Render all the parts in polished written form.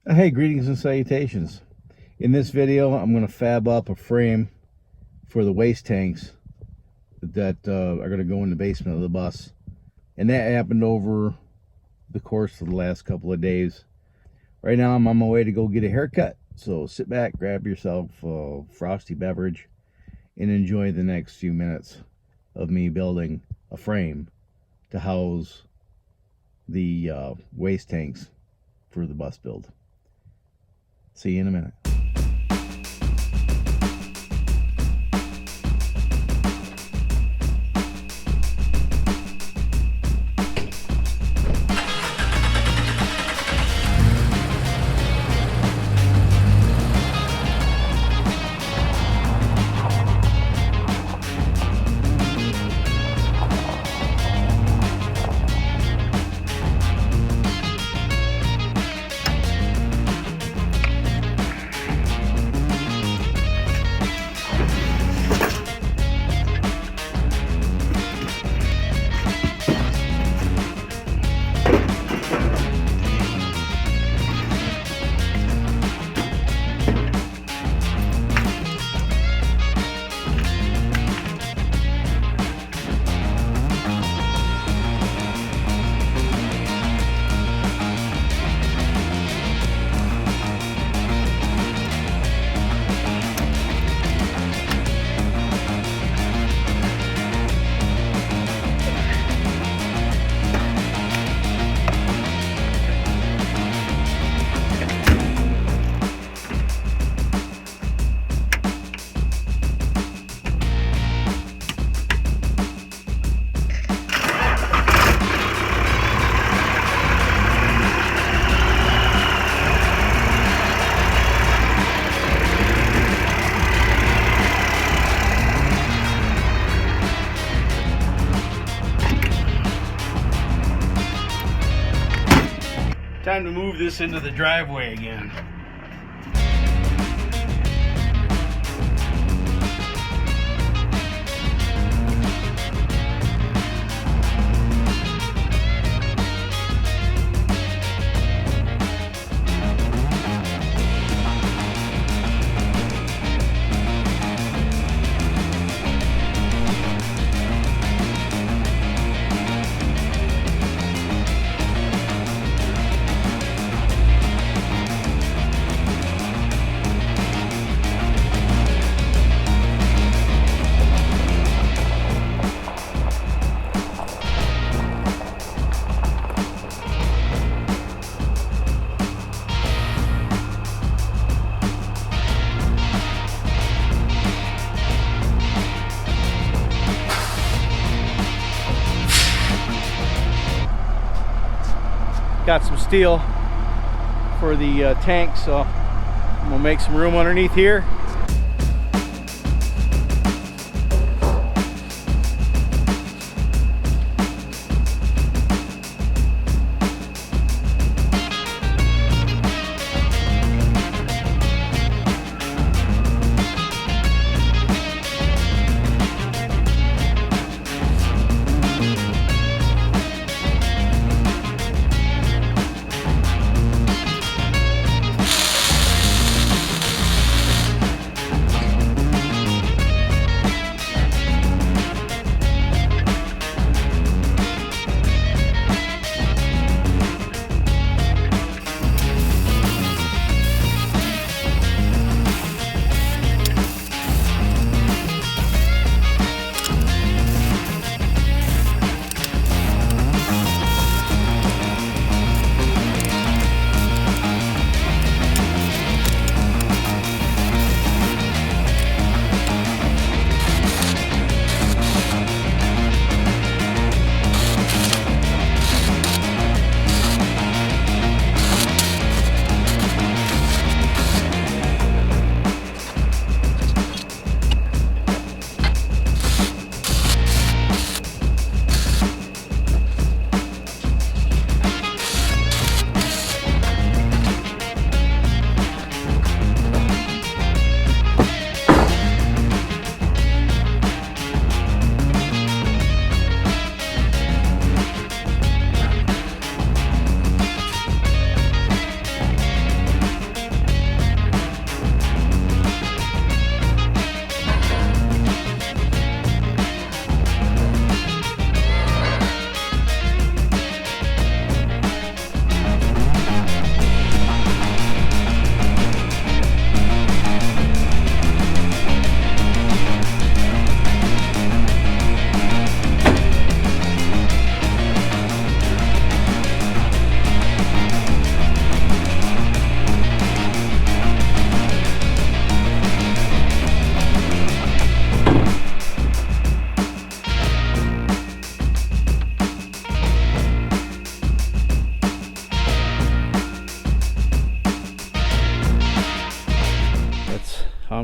Hey, greetings and salutations. In this video, I'm going to fab up a frame for the waste tanks that are going to go in the basement of the bus. And that happened over the course of the last couple of days. Right now, I'm on my way to go get a haircut. So sit back, grab yourself a frosty beverage, and enjoy the next few minutes of me building a frame to house the waste tanks for the bus build. See you in a minute. Time to move this into the driveway again. Got some steel for the tank, so I'm gonna make some room underneath here.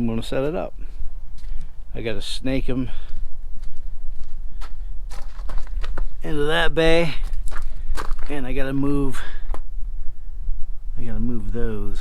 I'm going to set it up. I got to snake them into that bay, and I got to move those.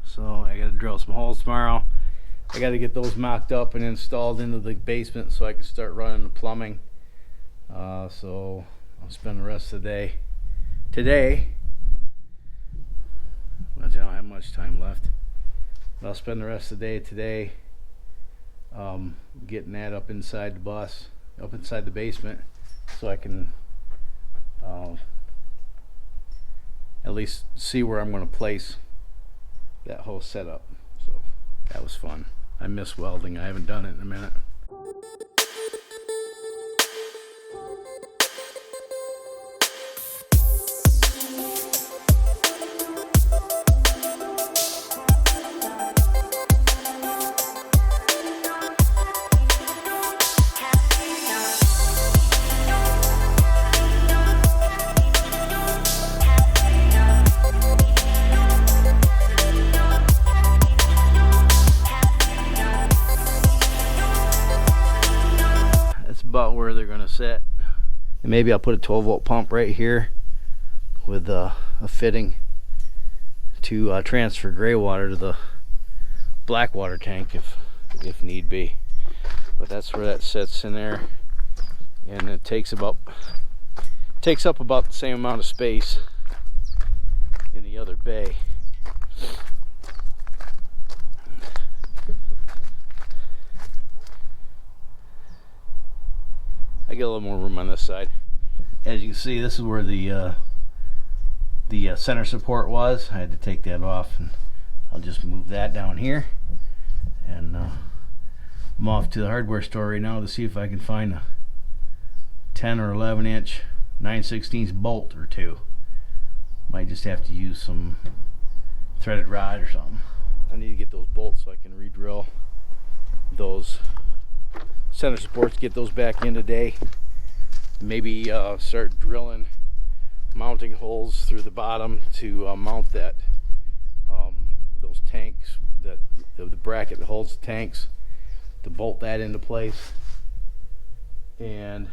So I got to drill some holes tomorrow. I got to get those mocked up and installed into the basement so I can start running the plumbing. So I'll spend the rest of the day today. I don't have much time left, but I'll spend the rest of the day today getting that up inside the bus, up inside the basement, so I can at least see where I'm going to place that whole setup. So that was fun. I miss welding. I haven't done it in a minute. About where they're going to sit, and maybe I'll put a 12-volt pump right here with a fitting to transfer gray water to the black water tank if need be. But that's where that sits in there, and it takes up about the same amount of space in the other bay. I get a little more room on this side. As you can see, this is where the center support was. I had to take that off, and I'll just move that down here. And I'm off to the hardware store right now to see if I can find a 10 or 11 inch 9/16 bolt or two. Might just have to use some threaded rod or something. I need to get those bolts so I can re-drill those center supports, get those back in today. Maybe start drilling mounting holes through the bottom to mount that those tanks, that the bracket that holds the tanks, to bolt that into place. And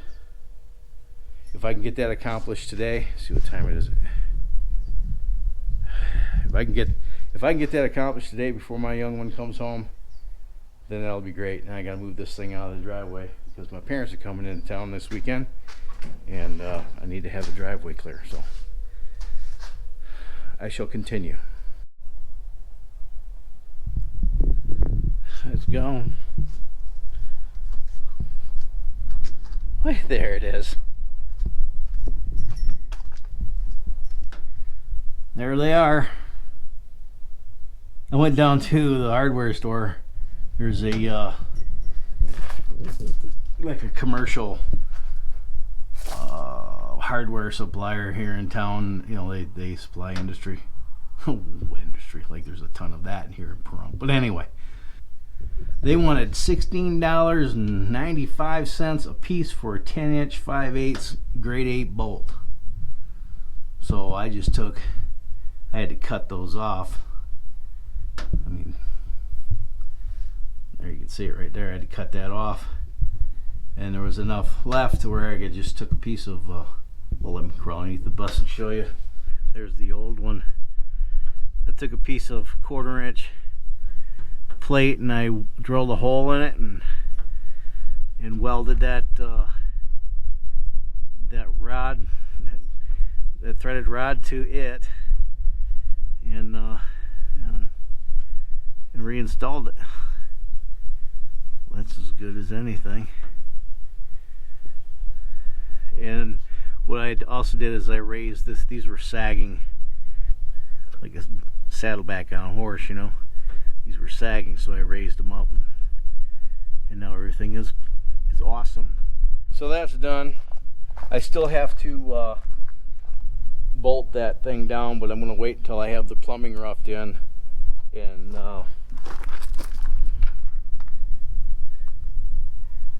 if I can get that accomplished today, see what time it is. If I can get that accomplished today before my young one comes home, then that'll be great. And I gotta move this thing out of the driveway because my parents are coming into town this weekend, and I need to have the driveway clear. So I shall continue. Let's go. Wait, there it is. There they are. I went down to the hardware store. There's a like a commercial hardware supplier here in town. You know, they supply industry. Industry, like there's a ton of that here in Pahrump. But anyway, they wanted $16.95 a piece for a 10-inch 5/8 grade 8 bolt. So I had to cut those off. I mean, there you can see it right there. I had to cut that off, and there was enough left to where I just took a piece of well, let me crawl underneath the bus and show you. There's the old one. I took a piece of 1/4 inch plate and I drilled a hole in it and welded that rod, that threaded rod to it, and reinstalled it. That's as good as anything. And what I also did is I raised this. These were sagging like a saddleback on a horse, you know. These were sagging, so I raised them up, and now everything is awesome. So that's done. I still have to bolt that thing down, but I'm going to wait until I have the plumbing roughed in, and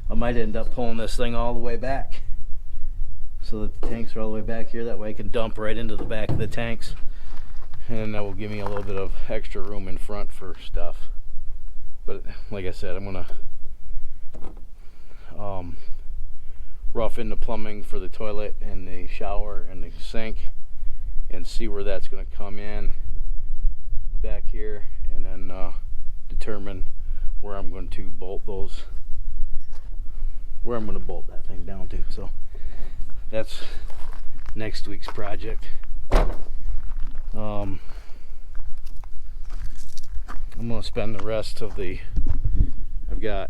I might end up pulling this thing all the way back so that the tanks are all the way back here. That way I can dump right into the back of the tanks, and that will give me a little bit of extra room in front for stuff. But like I said, I'm gonna rough in the plumbing for the toilet and the shower and the sink and see where that's going to come in back here, and then determine where I'm going to bolt those, where I'm going to bolt that thing down to. So that's next week's project. I'm going to spend the rest of the, I've got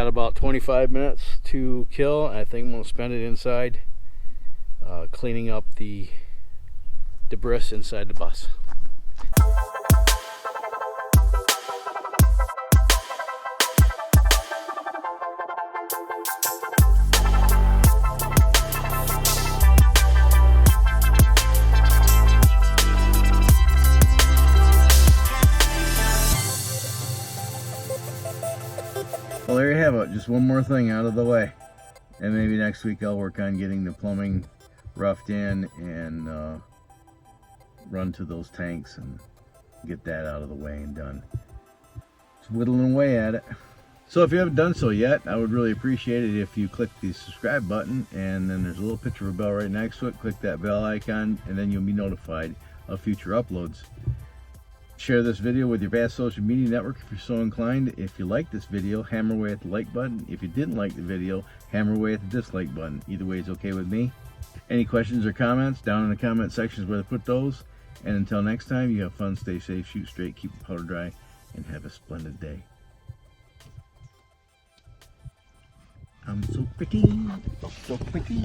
about 25 minutes to kill. I think I'm going to spend it inside cleaning up the debris inside the bus. Well, there you have it. Just one more thing out of the way. And maybe next week I'll work on getting the plumbing roughed in and run to those tanks and get that out of the way and done. Just whittling away at it. So if you haven't done so yet, I would really appreciate it if you click the subscribe button, and then there's a little picture of a bell right next to it. Click that bell icon and then you'll be notified of future uploads. Share this video with your vast social media network if you're so inclined. If you like this video, hammer away at the like button. If you didn't like the video, hammer away at the dislike button. Either way is okay with me. Any questions or comments, down in the comment section is where to put those. And until next time, you have fun, stay safe, shoot straight, keep the powder dry, and have a splendid day. I'm so pretty, so pretty.